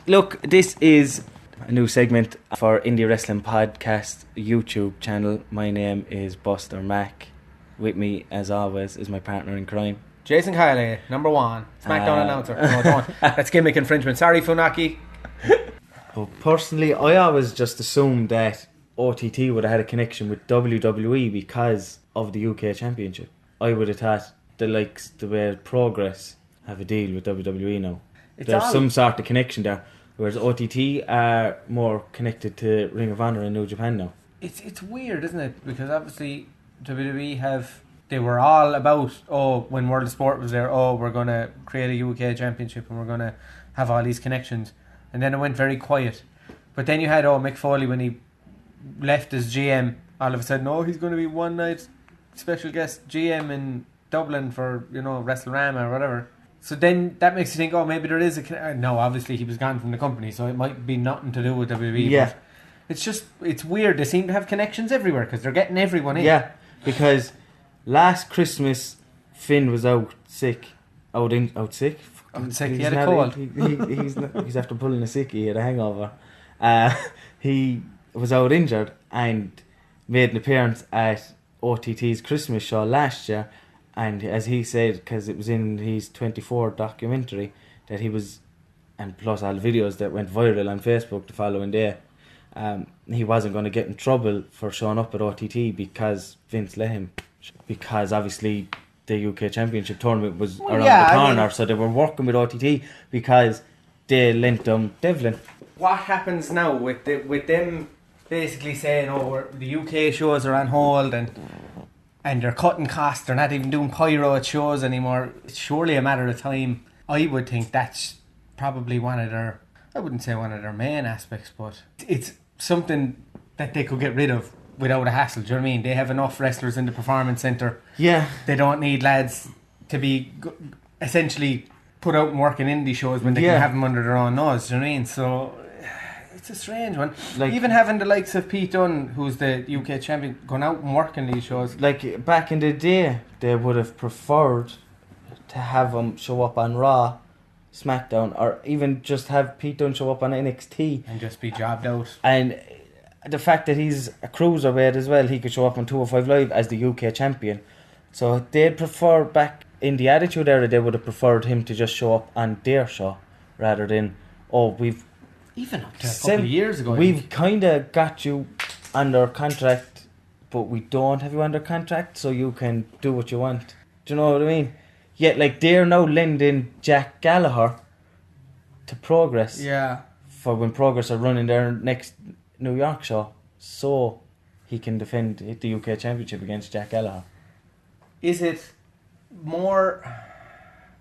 look, this is a new segment for Indie Wrestling Podcast YouTube channel. My name is Buster Mac. With me, as always, is my partner in crime, Jason Kiley, number one, SmackDown announcer. No, don't. That's gimmick infringement. Sorry, Funaki. But personally, I always just assumed that OTT would have had a connection with WWE because of the UK Championship. I would have thought the likes, the way Progress have a deal with WWE now. There's some sort of connection there, whereas OTT are more connected to Ring of Honor and New Japan now. It's weird, isn't it? Because obviously WWE they were all about, when World of Sport was there, we're going to create a UK Championship and we're going to have all these connections. And then it went very quiet. But then you had Mick Foley when he left as GM. All of a sudden, he's going to be one night special guest GM in Dublin for, WrestleRama or whatever. So then that makes you think, maybe there is no, obviously he was gone from the company, so it might be nothing to do with WWE. Yeah. But it's weird. They seem to have connections everywhere because they're getting everyone in. Yeah, because last Christmas, Finn was out sick. Out sick? Out sick, he had a cold. He's after pulling a sickie, he had a hangover. He was out injured and made an appearance at OTT's Christmas show last year, and as he said, because it was in his 24 documentary, that he was, and plus all the videos that went viral on Facebook the following day, he wasn't going to get in trouble for showing up at OTT because Vince let him, because obviously the UK Championship tournament was around the corner, so they were working with OTT because they lent them Devlin. What happens now with them basically saying, the UK shows are on hold and they're cutting costs, they're not even doing pyro at shows anymore? It's surely a matter of time. I would think that's probably one of their, I wouldn't say one of their main aspects, but it's something that they could get rid of without a hassle. Do you know what I mean? They have enough wrestlers in the performance centre. Yeah. They don't need lads to be essentially put out and work in indie shows when they can have them under their own nose. Do you know what I mean? So it's a strange one. Like, even having the likes of Pete Dunne, who's the UK champion, going out and working these shows. Like back in the day, they would have preferred to have him show up on Raw, SmackDown, or even just have Pete Dunne show up on NXT and just be jobbed out. And the fact that he's a cruiserweight as well, he could show up on 205 Live as the UK champion. So they'd prefer, back in the Attitude Era, they would have preferred him to just show up on their show rather than, we've even up to a couple of years ago, we've kind of got you under contract, but we don't have you under contract, so you can do what you want. Do you know what I mean? Yet, like, they're now lending Jack Gallagher to Progress. Yeah. For when Progress are running their next New York show, so he can defend the UK Championship against Jack Gallagher. Is it more,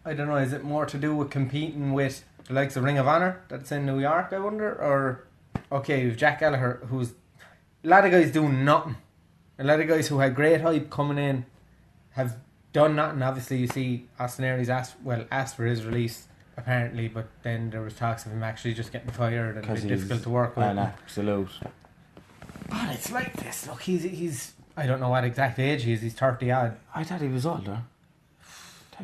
I don't know, is it more to do with competing with the likes of Ring of Honor that's in New York, I wonder? Or, with Jack Gallagher, who's a lot of guys doing nothing. A lot of guys who had great hype coming in have done nothing. Obviously, you see Austin Aries asked for his release, apparently, but then there was talks of him actually just getting fired and being difficult to work with. An absolute. But it's like this. Look, he's I don't know what exact age he is. He's 30 odd. I thought he was older.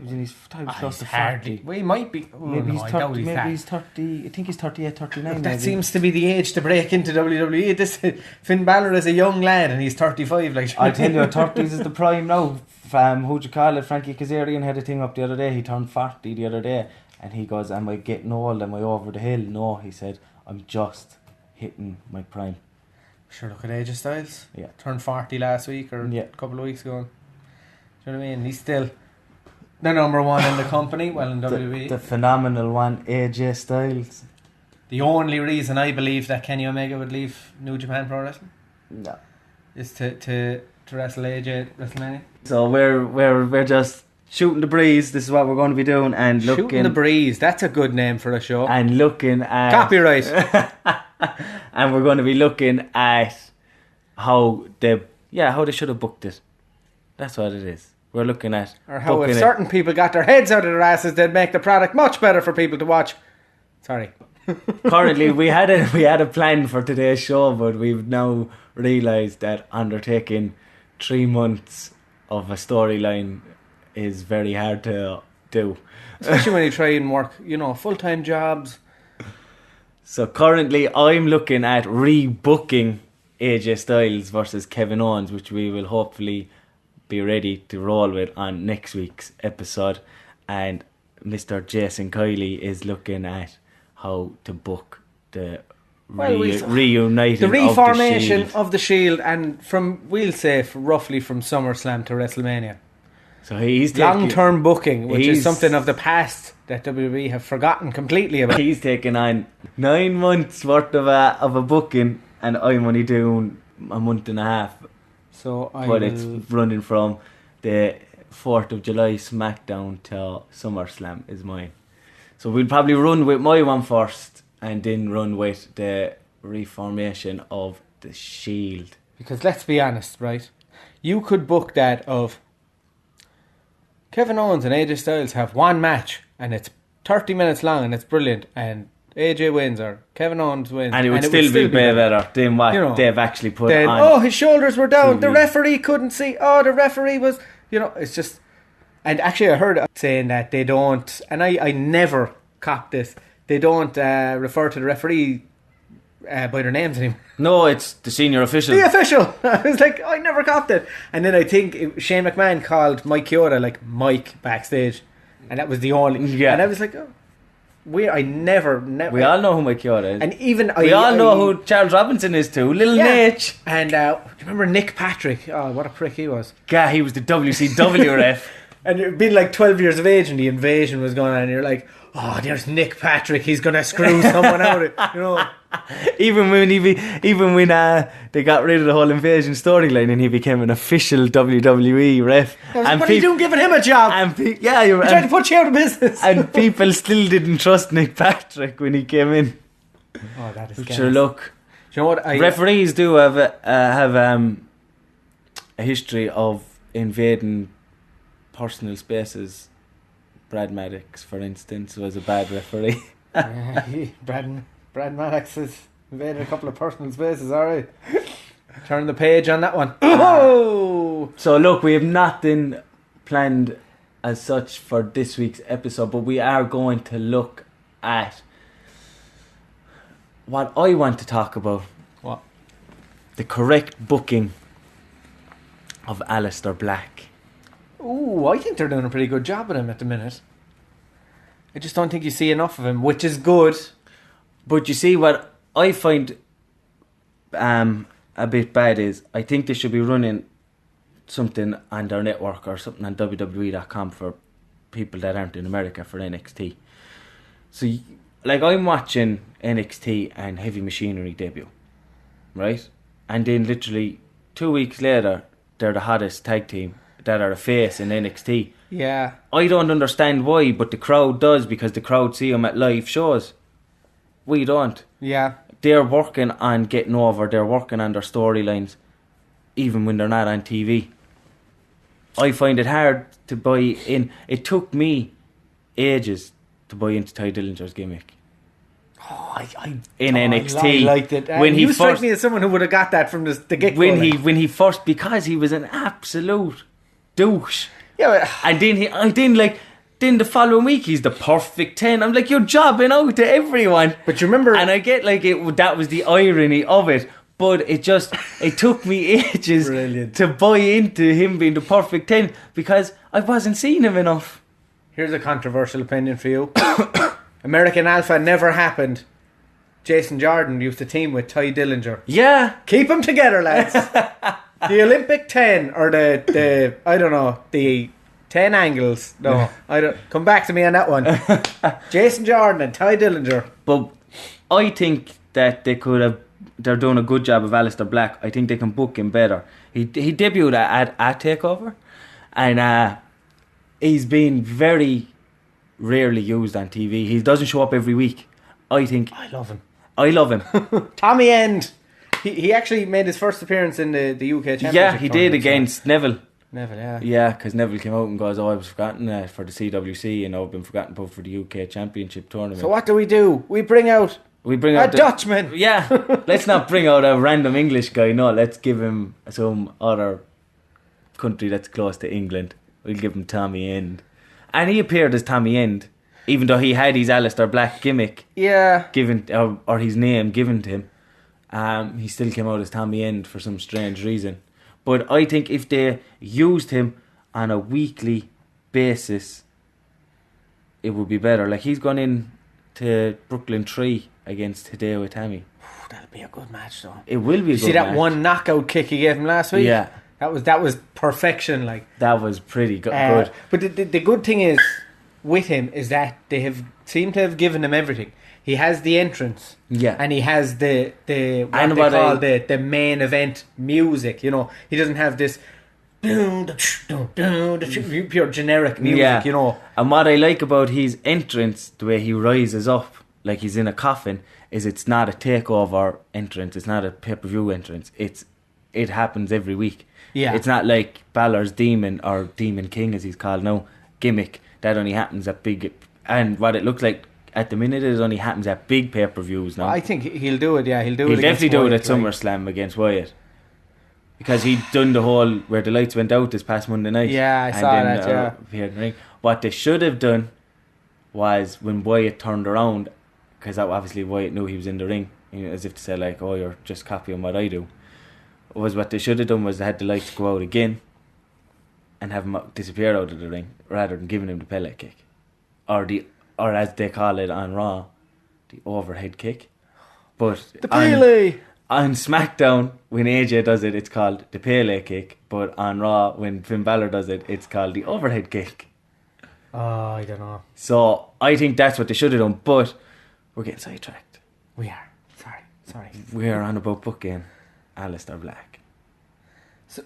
He was close to 40. Well, he might be. Maybe he's 30. Maybe he's 30. I think he's 38, 39. Look, that seems to be the age to break into WWE. This Finn Balor is a young lad and he's 35. I tell you, 30s is the prime now. Who'd you call it? Frankie Kazarian had a thing up the other day. He turned 40 the other day, and he goes, "Am I getting old? Am I over the hill?" No, he said, "I'm just hitting my prime." Sure, look at AJ Styles. Yeah, turned 40 last week or a couple of weeks ago. Do you know what I mean? He's still the number one in the company, in WWE. The phenomenal one, AJ Styles. The only reason I believe that Kenny Omega would leave New Japan Pro Wrestling, is to wrestle AJ at WrestleMania. So we're just shooting the breeze. This is what we're going to be doing, and looking. Shooting the breeze. That's a good name for a show. And looking at copyright. And we're going to be looking at how they should have booked it. That's what it is. We're looking at, or how if certain people got their heads out of their asses, they'd make the product much better for people to watch. Sorry. Currently, we had a plan for today's show, but we've now realised that undertaking 3 months of a storyline is very hard to do. Especially when you try and work, full-time jobs. So currently I'm looking at rebooking AJ Styles versus Kevin Owens, which we will hopefully be ready to roll with on next week's episode. And Mr. Jason Kiley is looking at how to book the reuniting the reformation of the Shield. of the Shield, and we'll say roughly from SummerSlam to WrestleMania. So he's long-term booking, which is something of the past that WWE have forgotten completely about. He's taking on 9 months worth of a booking, and I'm only doing a month and a half. It's running from the 4th of July SmackDown to SummerSlam is mine. So we'll probably run with my one first, and then run with the reformation of the Shield. Because let's be honest, right? You could book that of Kevin Owens and AJ Styles have one match, and it's 30 minutes long, and it's brilliant, and AJ wins or Kevin Owens wins, and it would still be better than what they've actually put on. Oh, his shoulders were down. TV. The referee couldn't see. Oh, the referee was. It's just. And actually, I heard saying that they don't, and I never cop this. They don't refer to the referee by their names anymore. No, it's the senior official. The official. I was like, I never copped it. And then I think Shane McMahon called Mike Chioda like Mike backstage, and that was the only. Yeah. And I was like, oh, I never. We all know who Mike Chioda is, and even we all know who Charles Robinson is too. Little Nate. And do you remember Nick Patrick? Oh, what a prick he was. Yeah, he was the WCW ref. And you'd been like 12 years of age and the invasion was going on, and you're like, oh, there's Nick Patrick, he's going to screw someone out. Even when they got rid of the whole invasion storyline and he became an official WWE ref. What are you doing giving him a job? He tried to put you out of business. And people still didn't trust Nick Patrick when he came in. Oh, that is sure, look. Do you know what? Referees do have a history of invading personal spaces. Brad Maddox, for instance, was a bad referee. Brad Maddox has invaded a couple of personal spaces, alright. Turn the page on that one. Oh! So look, we have nothing planned as such for this week's episode, but we are going to look at what I want to talk about. What? The correct booking of Aleister Black. Ooh, I think they're doing a pretty good job with him at the minute. I just don't think you see enough of him, which is good. But you see, what I find a bit bad is I think they should be running something on their network or something on WWE.com for people that aren't in America for NXT. So, like, I'm watching NXT and Heavy Machinery debut, right? And then literally 2 weeks later, they're the hottest tag team that are a face in NXT. Yeah. I don't understand why, but the crowd does, because the crowd see them at live shows. We don't. Yeah. They're working on getting over. They're working on their storylines, even when they're not on TV. I find it hard to buy in. It took me ages to buy into Ty Dillinger's gimmick. Oh, in NXT. I liked it. When you strike me as someone who would have got that from the get-go. When he first, because he was an absolute douche. Yeah, and then the following week he's the perfect 10. I'm like, you're jobbing out to everyone. But you remember, and I get like that was the irony of it. But it took me ages to buy into him being the perfect 10 because I wasn't seeing him enough. Here's a controversial opinion for you. American Alpha never happened. Jason Jordan used to team with Ty Dillinger. Yeah. Keep them together, lads. The Olympic 10 or the I don't know, the 10 angles. No, I don't. Come back to me on that one. Jason Jordan and Ty Dillinger. But I think that they're doing a good job of Aleister Black. I think they can book him better. He debuted at TakeOver, and he's been very rarely used on TV. He doesn't show up every week. I love him. Tommy End. He actually made his first appearance in the UK Championship. Yeah, he did against Neville. Neville, yeah. Yeah, because Neville came out and goes, I was forgotten for the CWC, and I've been forgotten both for the UK Championship tournament. So what do? We bring out a Dutchman. Yeah, let's not bring out a random English guy. No, let's give him some other country that's close to England. We'll give him Tommy End. And he appeared as Tommy End Even though he had his Alistair Black gimmick given, or his name given to him, he still came out as Tommy End for some strange reason. But I think if they used him on a weekly basis, it would be better. Like, he's gone in to Brooklyn 3 against Hideo Itami. That'll be a good match, though. It will be a good match. See that one knockout kick he gave him last week? Yeah. That was perfection. Like, that was pretty good. But the good thing is with him is that they seem to have given him everything. He has the entrance, and he has the main event music. You know, he doesn't have this pure generic music. You know, and what I like about his entrance, the way he rises up like he's in a coffin, is it's not a takeover entrance. It's not a pay-per-view entrance. It happens every week. Yeah, it's not like Balor's Demon or Demon King as he's called now gimmick that only happens at big. And what it looks like at the minute, it only happens at big pay-per-views now. I think he'll do it. Yeah, he'll He'll definitely do it at SummerSlam against Wyatt, because he'd done the whole where the lights went out this past Monday night. Yeah, I saw that. Yeah, appeared in the ring. What they should have done was when Wyatt turned around, because obviously Wyatt knew he was in the ring, you know, as if to say like, "Oh, you're just copying what I do." Was what they should have done was they had the lights go out again and have him disappear out of the ring, rather than giving him the Pele kick, or as they call it on Raw, the overhead kick. But the Pele on SmackDown, when AJ does it, it's called the Pele kick. But on Raw, when Finn Balor does it, it's called the overhead kick. Oh, I don't know. So I think that's what they should have done. But we're getting sidetracked. We are. Sorry. We are on about booking Alistair Black. So,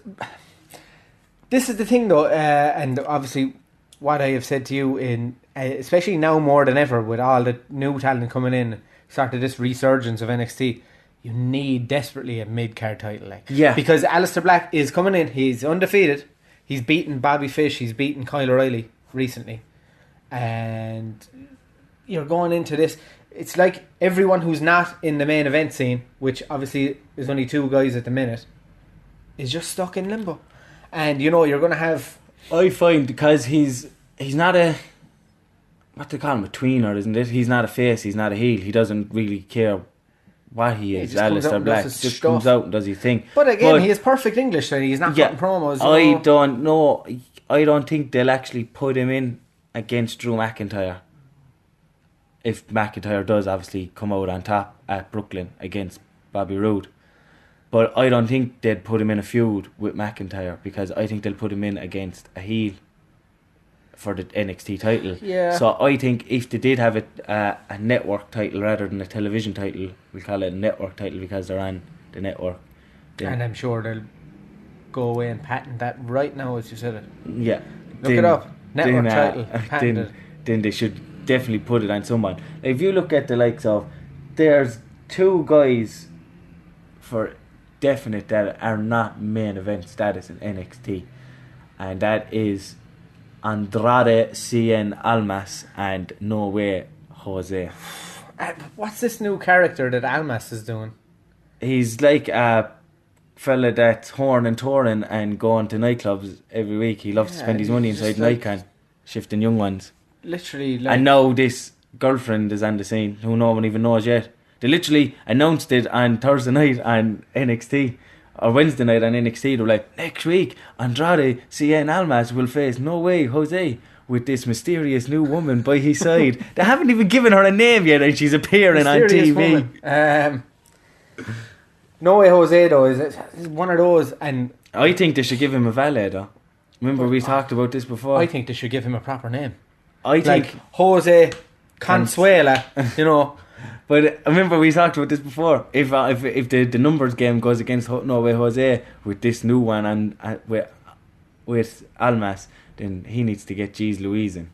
this is the thing, though, and obviously what I have said to you, in especially now more than ever, with all the new talent coming in, started this resurgence of NXT, you need desperately a mid-card title. Because Alistair Black is coming in, he's undefeated, he's beaten Bobby Fish, he's beaten Kyle O'Reilly recently, and you're going into this, it's like everyone who's not in the main event scene, which obviously is only 2 guys at the minute, is just stuck in limbo. And you know, you're going to have... I find, because he's not a... what they call him, a tweener, isn't it? He's not a face, he's not a heel. He doesn't really care what he is. Alistair Black just comes out and does his thing. But again, he has perfect English, and he's not cutting promos. I don't know. I don't think they'll actually put him in against Drew McIntyre. If McIntyre does obviously come out on top at Brooklyn against Bobby Roode. But I don't think they'd put him in a feud with McIntyre, because I think they'll put him in against a heel for the NXT title. Yeah. So I think if they did have a network title rather than a television title, we'll call it a network title because they're on the network. And I'm sure they'll go away and patent that right now as you said it. Yeah. Look it up. Network title. Patented. Then they should definitely put it on someone. If you look at the likes of, there's 2 guys for definite that are not main event status in NXT, and that is Andrade Cien Almas and No Way Jose. What's this new character that Almas is doing? He's like a fella that's horn and touring and going to nightclubs every week. He loves to spend his money inside Nikon, shifting young ones. Literally, and now this girlfriend is on the scene who no one even knows yet. They literally announced it on Thursday night on NXT, or Wednesday night on NXT. They were like, next week Andrade Cien Almas will face No Way Jose with this mysterious new woman by his side. They haven't even given her a name yet, and she's appearing mysterious on TV. No Way Jose though is one of those, and I think they should give him a valet though. Remember we talked about this before. I think they should give him a proper name. I think like Jose Consuela, you know. But I remember we talked about this before. If the numbers game goes against No Way Jose with this new one and with Almas, then he needs to get Jeez Louise in.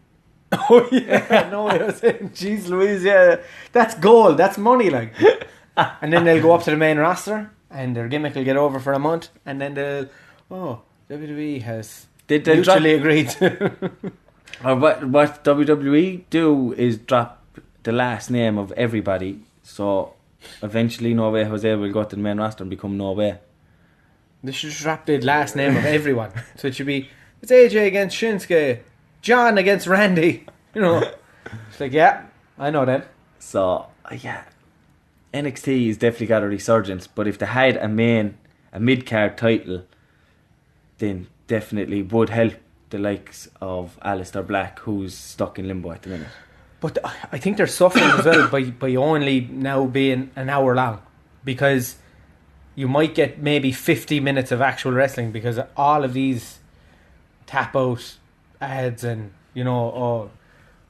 Oh yeah, No Way Jose, Jeez Louise, yeah, that's gold, that's money, like. And then they'll go up to the main roster, and their gimmick will get over for a month, and then WWE has mutually agreed. Or what WWE do is drop the last name of everybody, so eventually No Way Jose will go to the main roster and become No Way. They should drop the last name of everyone. So it should be, it's AJ against Shinsuke, John against Randy, you know. It's like, yeah, I know that. So, yeah, NXT has definitely got a resurgence, but if they had a mid-card title, then definitely would help the likes of Aleister Black, who's stuck in limbo at the minute. But I think they're suffering as well by only now being an hour long, because you might get maybe 50 minutes of actual wrestling, because all of these tap out ads and, you know,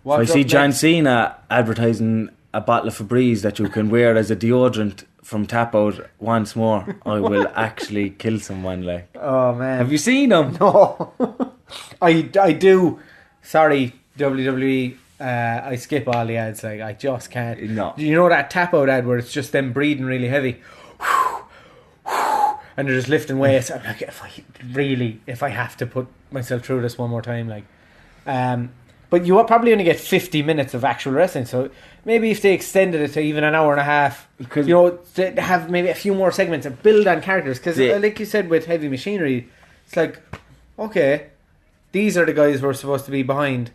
If I see John Cena advertising a bottle of Febreze that you can wear as a deodorant from tap out once more, I will actually kill someone. Like, oh man, have you seen him? No. I do. Sorry, WWE. I skip all the ads. Like, I just can't. No. You know that tap out ad where it's just them breathing really heavy, and they're just lifting weights. I'm like, if I have to put myself through this one more time, like, but you will probably only get 50 minutes of actual wrestling. So maybe if they extended it to even an hour and a half, you know, to have maybe a few more segments and build on characters. Because like you said with Heavy Machinery, it's like, okay, these are the guys we're supposed to be behind.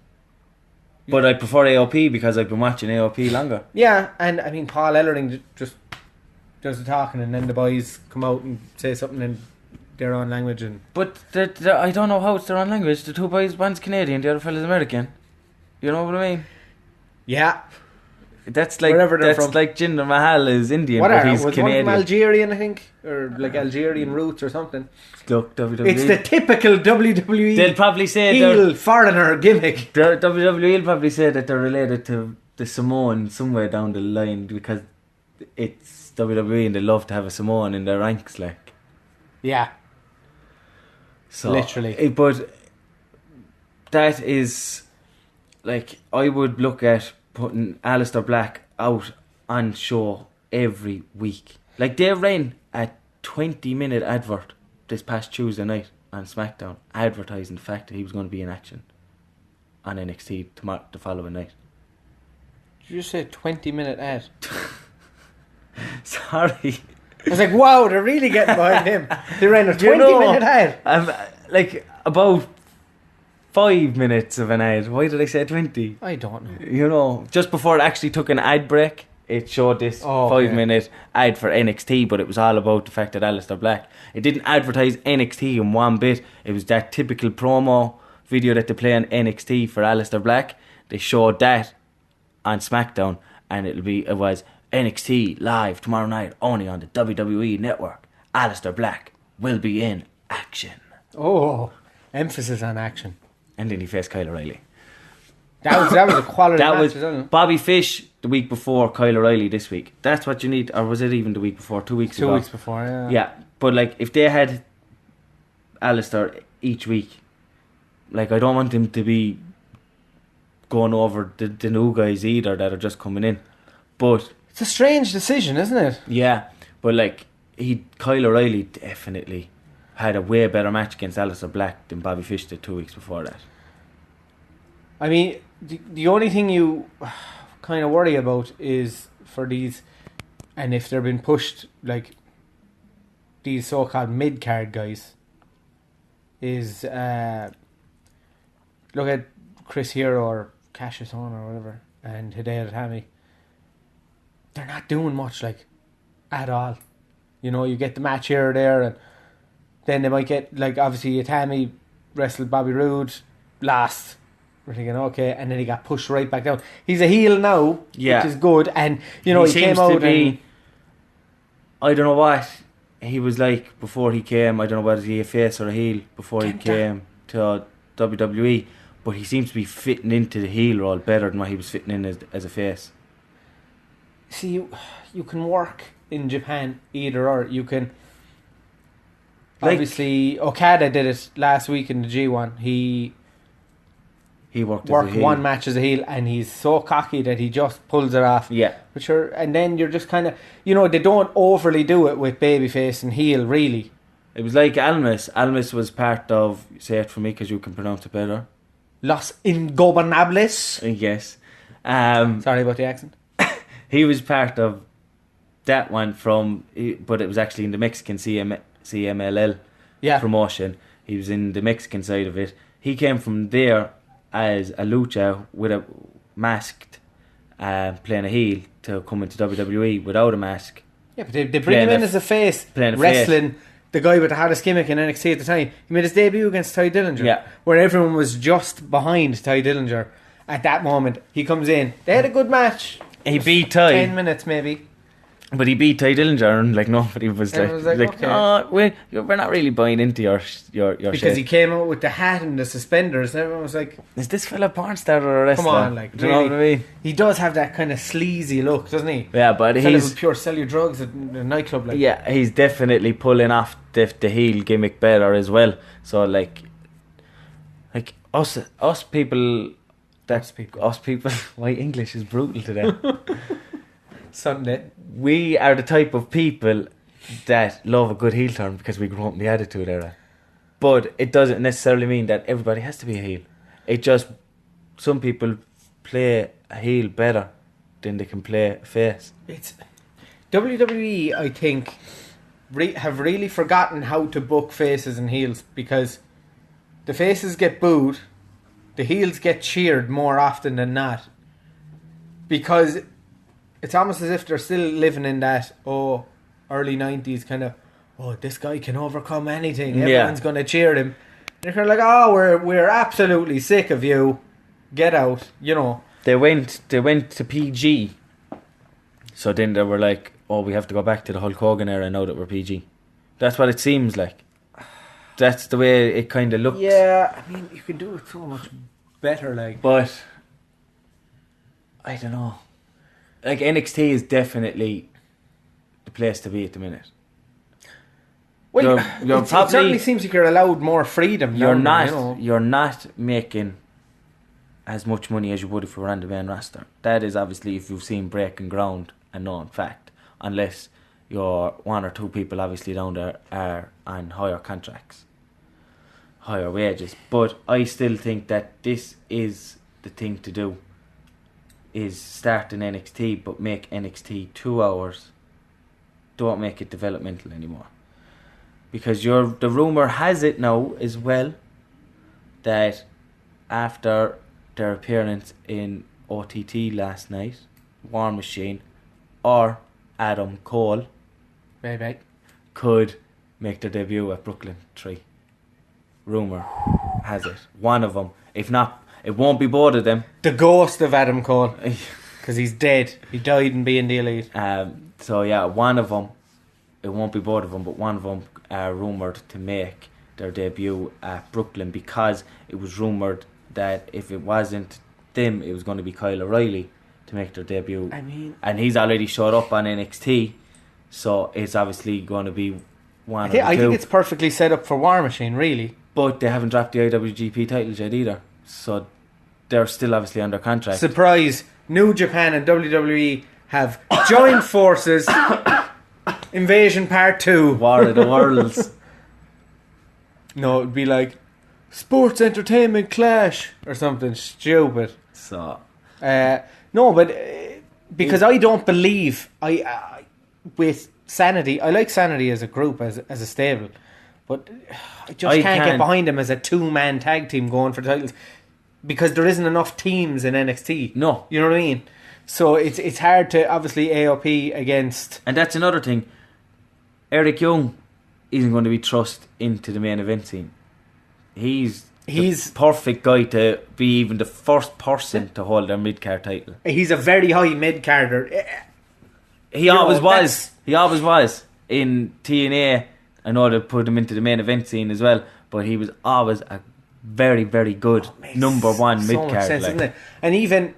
But I prefer AOP because I've been watching AOP longer. Yeah, and I mean, Paul Ellering just does the talking, and then the boys come out and say something in their own language. But I don't know how it's their own language. The two boys, one's Canadian, the other fella's American. You know what I mean? Yeah. That's like wherever they're from. Like Jinder Mahal is Indian, what but are he's was Canadian. One from Algerian, I think, or like Algerian roots or something. Look, WWE. It's the typical WWE. They'll probably say heel foreigner gimmick. The WWE will probably say that they're related to the Samoan somewhere down the line, because it's WWE and they love to have a Samoan in their ranks, like. Yeah. So literally, but that is like, I would look at putting Aleister Black out on show every week. Like, they ran a 20-minute advert this past Tuesday night on SmackDown advertising the fact that he was going to be in action on NXT the following night. Did you just say 20-minute ad? Sorry. I was like, wow, they're really getting behind him. They ran a 20-minute ad. Like, about 5 minutes of an ad. Why did I say 20? I don't know. You know, just before it actually took an ad break, it showed this 5-minute ad for NXT, but it was all about the fact that Aleister Black. It didn't advertise NXT in one bit. It was that typical promo video that they play on NXT for Aleister Black. They showed that on SmackDown, and it was NXT live tomorrow night only on the WWE network. Aleister Black will be in action. Oh, emphasis on action. And then he faced Kyle O'Reilly. That was a quality match, was wasn't it? Bobby Fish the week before, Kyle O'Reilly this week. That's what you need. Or was it even the week before? 2 weeks ago? 2 weeks before, yeah. Yeah, but like, if they had Aleister each week, like, I don't want them to be going over the new guys either that are just coming in. But it's a strange decision, isn't it? yeah, but like, Kyle O'Reilly definitely had a way better match against Aleister Black than Bobby Fish did 2 weeks before that. I mean, the only thing you kind of worry about is for these, and if they're being pushed, like, these so-called mid-card guys, is look at Chris Hero or Cassius Ohno or whatever, and Hideo Itami. They're not doing much, like, at all. You know, you get the match here or there, and then they might get, like, obviously Itami wrestled Bobby Roode last. We're thinking, okay, and then he got pushed right back down. He's a heel now, which is good, and, you know, he came out and... I don't know what he was like before he came. I don't know whether he a face or a heel before he came to WWE, but he seems to be fitting into the heel role better than what he was fitting in as a face. See, you can work in Japan either or. You can... Like, obviously, Okada did it last week in the G1. He worked one match as a heel, and he's so cocky that he just pulls it off. Yeah. And then you're just kind of... You know, they don't overly do it with babyface and heel, really. It was like Almas. Almas was part of... Say it for me, because you can pronounce it better. Los Ingobernables. Yes. Sorry about the accent. He was part of that one but it was actually in the Mexican CMLL promotion. He was in the Mexican side of it. He came from there as a lucha with masked, playing a heel, to come into WWE without a mask. Yeah, but they bring him in as a face, wrestling the guy with the hottest gimmick in NXT at the time. He made his debut against Ty Dillinger, where everyone was just behind Ty Dillinger at that moment. He comes in. They had a good match. He beat Ty. 10 minutes maybe. But he beat Ty Dillinger, and like nobody was like, okay. oh, we're not really buying into your because shit. He came out with the hat and the suspenders, and everyone was like, is this fella a porn star or a wrestler? Come on, like, do you know what I mean? He does have that kind of sleazy look, doesn't he? Yeah, but he's pure sell you drugs at a nightclub. Like. Yeah, he's definitely pulling off the heel gimmick better as well. So like us people. Why English is brutal today. Sunday. We are the type of people that love a good heel turn because we grew up in the Attitude Era. But it doesn't necessarily mean that everybody has to be a heel. It just, some people play a heel better than they can play a face. It's WWE, I think, have really forgotten how to book faces and heels, because the faces get booed, the heels get cheered more often than not, because it's almost as if they're still living in that early 90s kind of, this guy can overcome anything, everyone's going to cheer him. And they're like, we're absolutely sick of you, get out, you know. They went to PG, so then they were like, we have to go back to the Hulk Hogan era now that we're PG. That's what it seems like. That's the way it kind of looks. Yeah, I mean, you can do it so much better, like. But I don't know. Like, NXT is definitely the place to be at the minute. Well, it certainly seems like you're allowed more freedom. You're not making as much money as you would if you were on the main roster. That is obviously if you've seen breaking ground and known fact. Unless your one or two people obviously down there are on higher contracts, higher wages. But I still think that this is the thing to do. Is start in NXT, but make NXT 2 hours. Don't make it developmental anymore. Because the rumour has it now as well that after their appearance in OTT last night, War Machine or Adam Cole could make their debut at Brooklyn 3. Rumour has it. One of them. If not, it won't be both of them. The ghost of Adam Cole. Because he's dead. He died in being the Elite. So yeah, one of them, it won't be both of them, but one of them are rumoured to make their debut at Brooklyn, because it was rumoured that if it wasn't them, it was going to be Kyle O'Reilly to make their debut. I mean, and he's already showed up on NXT, so it's obviously going to be one of the two. I think it's perfectly set up for War Machine, really. But they haven't dropped the IWGP titles yet either, so they're still obviously under contract. Surprise! New Japan and WWE have joined forces. Invasion Part 2. War of the Worlds. No, it'd be like Sports Entertainment Clash or something stupid. So no, but because I don't believe with Sanity. I like Sanity as a group, as a stable, but I just can't get behind them as a 2-man tag team going for the titles, because there isn't enough teams in NXT. No, you know what I mean. So it's hard to obviously AOP against. And that's another thing. Eric Young isn't going to be thrust into the main event scene. He's the perfect guy to be even the first person to hold their mid-card title. He's a very high mid-carder. He always was. He always was. In TNA, I know they put him into the main event scene as well, but he was always a very, very good number one mid-card. Much sense, isn't it? And even,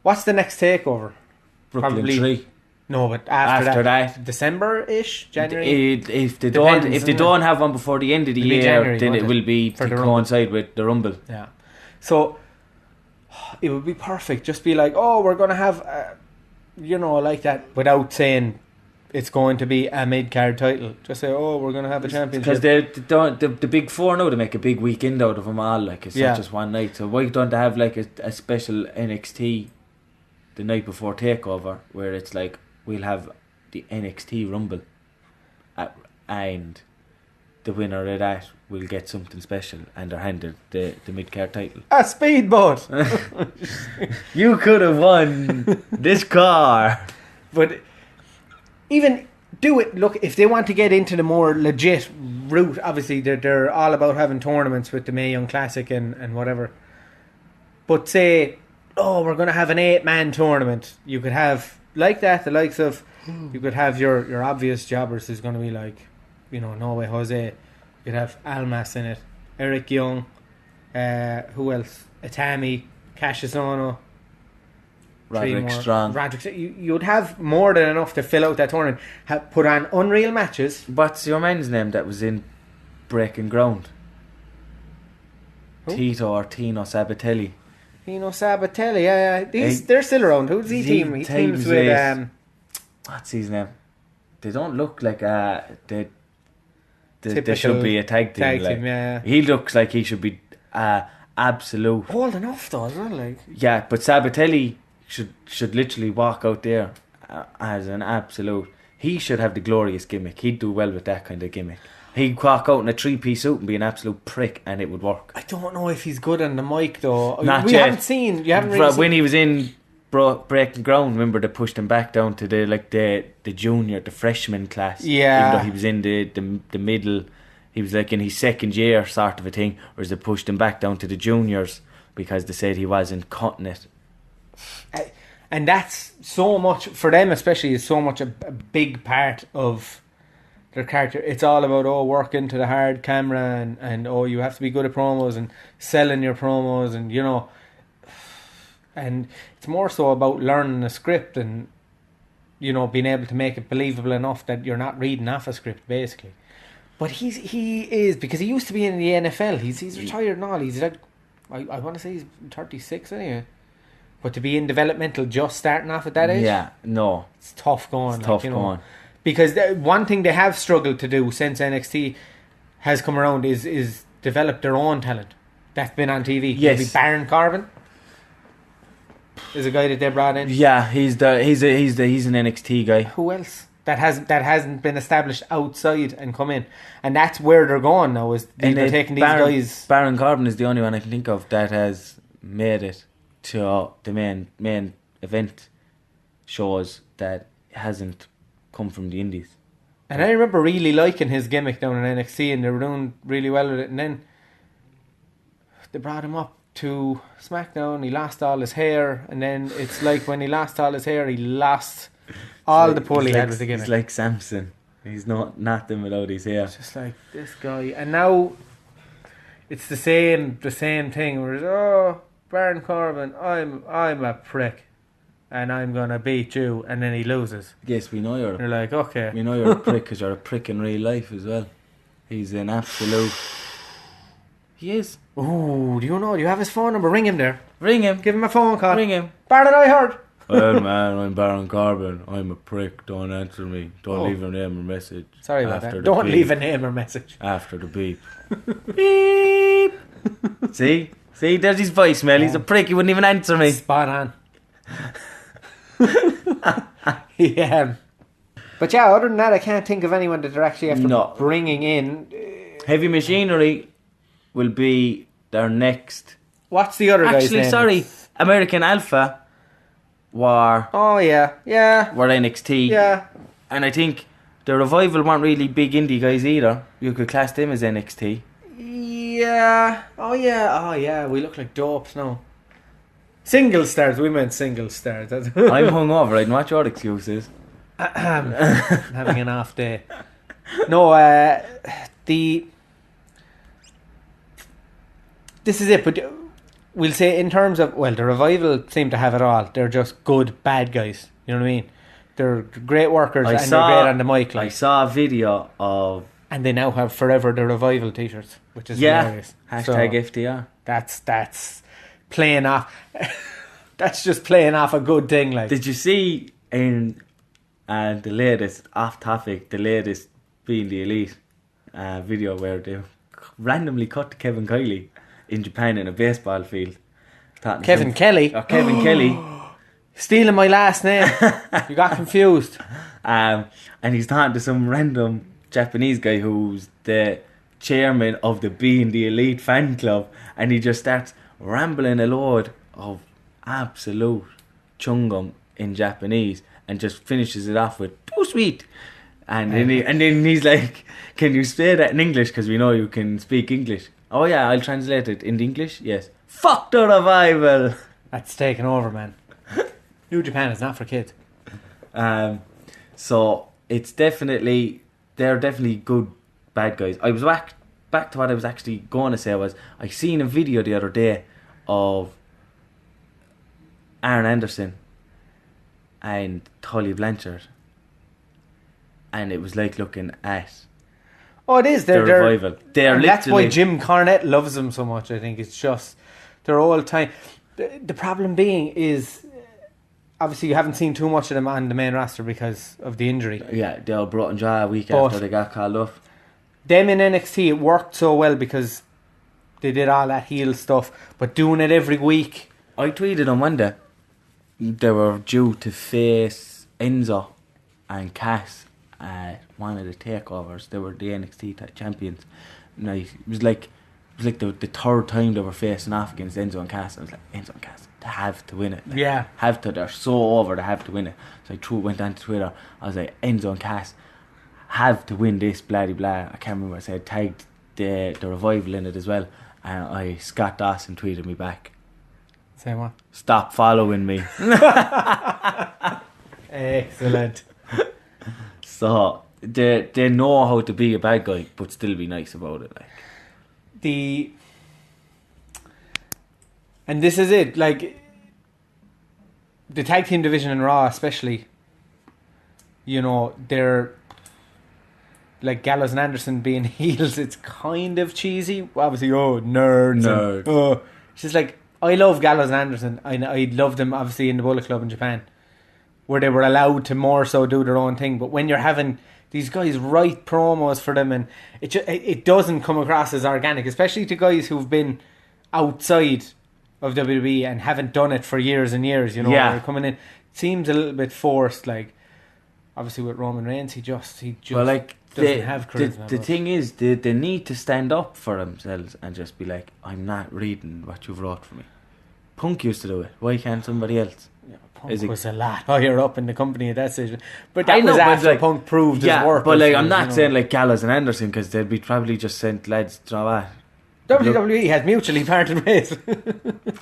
what's the next takeover? Brooklyn Probably 3. No, but after that, December-ish, January. If they don't have one before the end of the year, January, then it will be to coincide with the Rumble. Yeah, so it would be perfect. Just be like, we're going to have, like that, without saying it's going to be a mid-card title. Just say, we're going to have a championship. Because the big four now, they make a big weekend out of them all. Like, it's not just one night. So why don't they have like a special NXT the night before TakeOver, where it's like, we'll have the NXT Rumble, and the winner of that will get something special, and they're handed the mid-card title. A speedboat. You could have won this car. But even do it. Look, if they want to get into the more legit route, obviously they're all about having tournaments with the Mae Young Classic and whatever. But say, we're going to have an 8-man tournament. You could have like that, the likes of, you could have your obvious jobbers is going to be like, Norway Jose. You could have Almas in it, Eric Young, who else? Itami, Cassius Ono, Roderick Strong. You'd have more than enough to fill out that tournament. Put on unreal matches. What's your man's name that was in Breaking Ground? Who? Tino Sabatelli. Tino Sabatelli, yeah. They're still around. Who does he team? He teams with what's his name? They don't look like they should be a tag team. Yeah. He looks like he should be absolute. Holding off though, as well, like. Yeah, but Sabatelli should literally walk out there as an absolute. He should have the glorious gimmick. He'd do well with that kind of gimmick. He'd walk out in a 3-piece suit and be an absolute prick, and it would work. I don't know if he's good on the mic though. Not we yet. haven't seen. You haven't really when he was in Breaking Ground. Remember they pushed him back down to the junior, the freshman class. Yeah. Even though he was in the middle, he was like in his second year sort of a thing. Whereas they pushed him back down to the juniors because they said he wasn't cutting it. And that's so much for them, especially, is so much a big part of their character. It's all about working to the hard camera and you have to be good at promos and selling your promos and and it's more so about learning a script and being able to make it believable enough that you're not reading off a script basically. But he is, because he used to be in the NFL. He's retired and all. He's like, I want to say he's 36 anyway. But to be in developmental just starting off at that age, it's tough going. It's tough going. Because one thing they have struggled to do since NXT has come around is develop their own talent that's been on TV. Yes. Maybe Baron Corbin is a guy that they brought in. Yeah, he's an NXT guy. Who else that hasn't been established outside and come in, and that's where they're going now. They're taking these guys. Baron Corbin is the only one I can think of that has made it to the main event shows that hasn't come from the indies. And I remember really liking his gimmick down in NXT, and they were doing really well with it. And then they brought him up to SmackDown. He lost all his hair, and then it's like when he lost all his hair, he lost all the pull he had with the gimmick. He's like Samson. He's not nothing without his hair. It's just like this guy, and now it's the same thing. Where Baron Corbin, I'm a prick, and I'm gonna beat you, and then he loses. Yes, we know you're. You're like, okay. We know you're a prick because you're a prick in real life as well. He's an absolute. He is. Ooh, do you have his phone number? Ring him there. Ring him. Give him a phone call. Ring him. Baron, I heard. Well, man, I'm Baron Corbin. I'm a prick. Don't answer me. Don't leave a name or message. Sorry about that. Don't leave a name or message. After the beep. Beep. See, there's his voicemail. He's a prick. He wouldn't even answer me. Spot on. Yeah. But yeah, other than that, I can't think of anyone that they're actually after bringing in. Heavy Machinery will be their next. What's the other guy's name? Actually, sorry, American Alpha were. Oh yeah. Were NXT. Yeah. And I think the Revival weren't really big indie guys either. You could class them as NXT. Yeah. Oh yeah. We look like dopes now. Single stars. We meant single stars. I'm hungover. I know what your excuse is. Having an off day. No, this is it, but we'll say in terms of, the Revival seem to have it all. They're just good bad guys. You know what I mean? They're great workers they're great on the mic. I saw a video of... And they now have Forever the Revival t-shirts, which is hilarious. Hashtag FDR. That's playing off... That's just playing off a good thing. Like, did you see in the latest, off topic, the latest Being the Elite video where they randomly cut to Kevin Kiley in Japan in a baseball field? Kevin Kelly? Oh, Kevin Kelly. Stealing my last name. You got confused. And he's talking to some random Japanese guy who's the chairman of the Being the Elite fan club, and he just starts rambling a load of absolute chungum in Japanese and just finishes it off with "too sweet," and then he's like, "Can you say that in English? Because we know you can speak English." Oh yeah, I'll translate it in English. Yes. Fuck the revival. That's taken over, man. New Japan is not for kids. So it's definitely, they're definitely good bad guys. I was back to what I was actually going to say was, I seen a video the other day of Aaron Anderson and Tully Blanchard, and it was like looking at Oh, it is. the revival. They're that's why literally, Jim Cornette loves them so much. I think it's just they're all time. The problem being is obviously you haven't seen too much of them on the main roster because of the injury. yeah, they all brought in jaw a week But after they got called up. Them in NXT, it worked so well because they did all that heel stuff, but doing it every week. I tweeted on Monday they were due to face Enzo and Cass at one of the takeovers. They were the NXT champions. And it was like the third time they were facing off against Enzo and Cass. I was like, Enzo and Cass, they have to win it. Like, Yeah. have to. They're so over. They have to win it. So I went on to Twitter. I was like, Enzo and Cass have to win this. Blah blah blah. I can't remember. I said tagged the revival in it as well. And Scott Dawson tweeted me back. Say what? Stop following me. Excellent. So they know how to be a bad guy, but still be nice about it. Like, And this is it. Like the tag team division in Raw, especially. You know, they're like Gallows and Anderson being heels. It's kind of cheesy. Obviously, nerds. And, it's just like, I love Gallows and Anderson. I loved them obviously in the Bullet Club in Japan, where they were allowed to more so do their own thing. But when you're having these guys write promos for them, and it doesn't come across as organic, especially to guys who've been outside of WWE and haven't done it for years and years. You know, Yeah. they're coming in. It seems a little bit forced. Like obviously with Roman Reigns, he just well, like doesn't have charisma. the thing is, they need to stand up for themselves and just be like, I'm not reading what you've wrote for me. Punk used to do it. Why can't somebody else? Yeah, Punk was a lot higher up in the company at that stage, but that I know, was but after like, Punk proved his worth. but like, as I'm not you know. saying like Gallows and Anderson, because they'd be probably just sent lads draw WWE has mutually parted ways.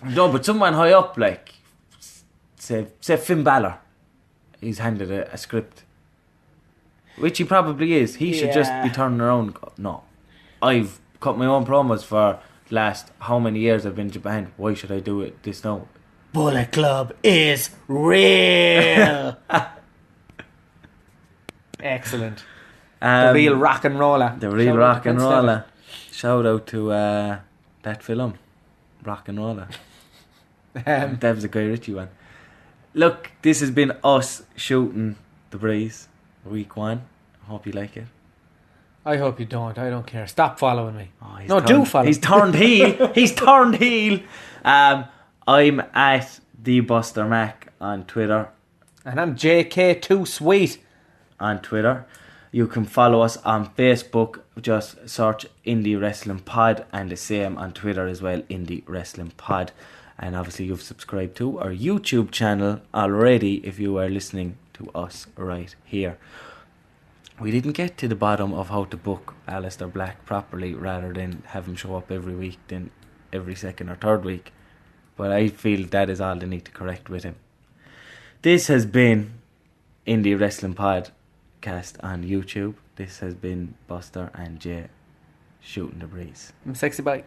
No, but someone high up, like say Finn Balor, he's handed a script, which he probably is. He should just be turning around and go, no, I've cut my own promos for the last how many years I've been in Japan. Why should I do it this now? Bullet Club is real. Excellent. The real rock and roller. The real rock and roller. Shout out to that film, Rock and Roller. That was a Guy Ritchie one. Look, this has been us shooting the breeze, week 1. I hope you like it. I hope you don't. I don't care. Stop following me. Oh, do follow. He's turned heel. He's turned heel. I'm at the Buster Mac on Twitter. And I'm JK2Sweet on Twitter. You can follow us on Facebook. Just search Indie Wrestling Pod, and the same on Twitter as well, Indie Wrestling Pod. And obviously you've subscribed to our YouTube channel already if you are listening to us right here. We didn't get to the bottom of how to book Aleister Black properly rather than have him show up every week, then every second or third week. But I feel that is all they need to correct with him. This has been Indie Wrestling Podcast on YouTube. This has been Buster and Jay shooting the breeze. I'm Sexy Bye.